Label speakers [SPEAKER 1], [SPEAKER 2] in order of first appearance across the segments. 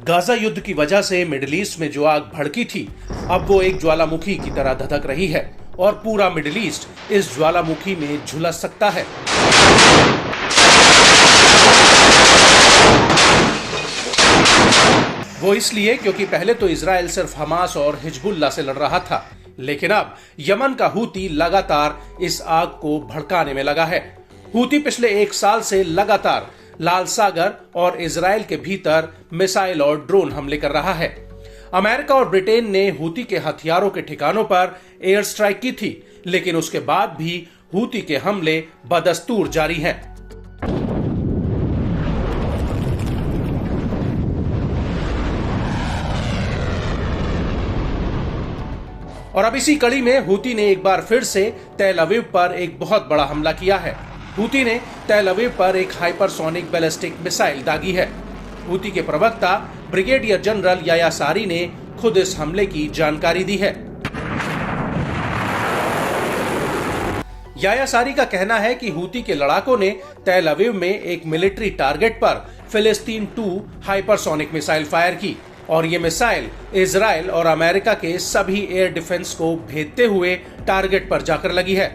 [SPEAKER 1] Gaza युद्ध की वजह से मिडिल ईस्ट में जो आग भड़की थी, अब वो एक ज्वालामुखी की तरह धधक रही है और पूरा मिडिल ईस्ट इस ज्वालामुखी में झुलस सकता है। वो इसलिए क्योंकि पहले तो इजराइल सिर्फ हमास और हिजबुल्लाह से लड़ रहा था, लेकिन अब यमन का हूती लगातार इस आग को भड़काने में लगा है। हूती पिछले 1 साल से लगातार लाल सागर और इजराइल के भीतर मिसाइल और ड्रोन हमले कर रहा है। अमेरिका और ब्रिटेन ने हूती के हथियारों के ठिकानों पर एयर स्ट्राइक की थी, लेकिन उसके बाद भी हूती के हमले बदस्तूर जारी हैं। और अब इसी कड़ी में हूती ने एक बार फिर से तेल अवीव पर एक बहुत बड़ा हमला किया है। हूती ने तेल अवीव पर एक हाइपरसोनिक बैलिस्टिक मिसाइल दागी है। हूती के प्रवक्ता ब्रिगेडियर जनरल याया सारी ने खुद इस हमले की जानकारी दी है। याया सारी का कहना है कि हूती के लड़ाकों ने तेल अवीव में एक मिलिट्री टारगेट पर फिलिस्तीन 2 हाइपरसोनिक मिसाइल फायर की और ये मिसाइल इजराइल और अमेरिका के सभी एयर डिफेंस को भेदते हुए टारगेट पर जाकर लगी है।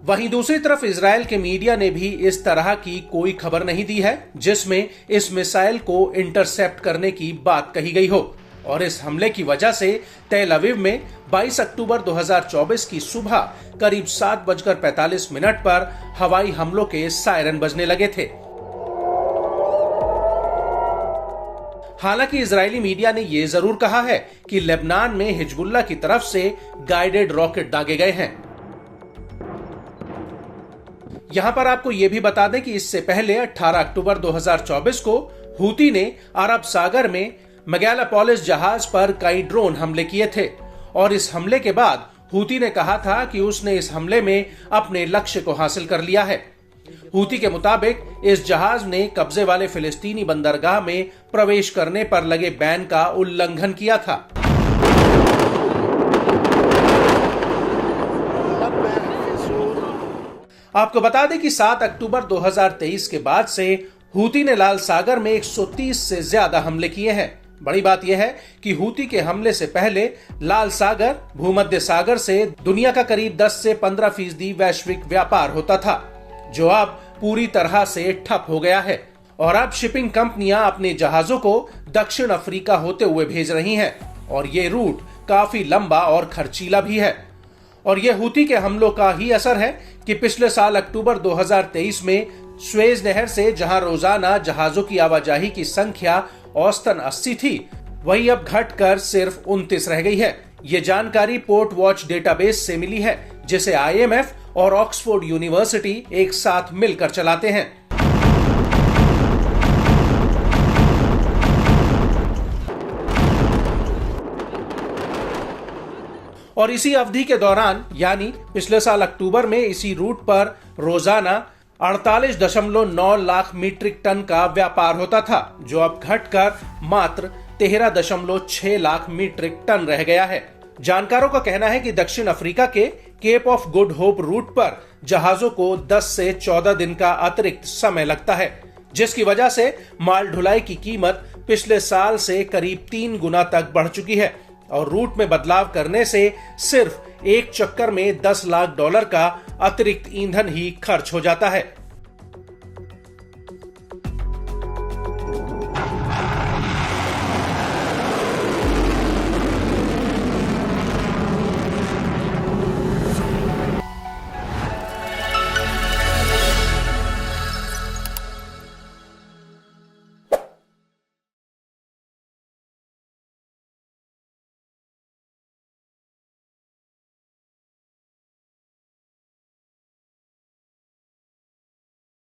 [SPEAKER 1] वहीं दूसरी तरफ इजराइल के मीडिया ने भी इस तरह की कोई खबर नहीं दी है जिसमें इस मिसाइल को इंटरसेप्ट करने की बात कही गई हो। और इस हमले की वजह से तेल अवीव में 22 अक्टूबर 2024 की सुबह करीब 7:45 पर हवाई हमलों के सायरन बजने लगे थे। हालांकि इजरायली मीडिया ने यह जरूर कहा है कि लेबनान में हिजबुल्लाह की तरफ से गाइडेड रॉकेट दागे गए हैं। यहां पर आपको यह भी बता दें कि इससे पहले 18 अक्टूबर 2024 को हूती ने अरब सागर में मेगालोपोलिस जहाज पर कई ड्रोन हमले किए थे और इस हमले के बाद हूती ने कहा था कि उसने इस हमले में अपने लक्ष्य को हासिल कर लिया है। हूती के मुताबिक इस जहाज ने कब्जे वाले फिलिस्तीनी बंदरगाह में प्रवेश करने पर लगे बैन का उल्लंघन किया था। आपको बता दें कि 7 अक्टूबर 2023 के बाद से हूती ने लाल सागर में 130 से ज्यादा हमले किए हैं। बड़ी बात यह है कि हूती के हमले से पहले लाल सागर भूमध्य सागर से दुनिया का करीब 10 से 15% वैश्विक व्यापार होता था, जो अब पूरी तरह से ठप हो गया है। और अब शिपिंग कंपनियां अपने जहाजों को दक्षिण अफ्रीका होते हुए भेज रही हैं और ये रूट काफी लंबा और खर्चीला भी है। और यह हूती के हमलों का ही असर है कि पिछले साल अक्टूबर 2023 में स्वेज नहर से जहां रोजाना जहाजों की आवाजाही की संख्या औसतन 80 थी, वही अब घटकर सिर्फ 29 रह गई है। ये जानकारी पोर्ट वॉच डेटाबेस से मिली है, जिसे IMF और ऑक्सफोर्ड यूनिवर्सिटी एक साथ मिलकर चलाते हैं। और इसी अवधि के दौरान यानी पिछले साल अक्टूबर में इसी रूट पर रोजाना 48.9 लाख मीट्रिक टन का व्यापार होता था, जो अब घटकर मात्र 13.6 लाख मीट्रिक टन रह गया है। जानकारों का कहना है कि दक्षिण अफ्रीका के Cape of Good Hope route पर जहाजों को 10 से 14 दिन का अतिरिक्त समय लगता है, जिसकी वजह से माल ढुलाई की कीमत पिछले साल से करीब 3 गुना तक बढ़ चुकी है और रूट में बदलाव करने से सिर्फ एक चक्कर में $10 लाख का अतिरिक्त ईंधन ही खर्च हो जाता है।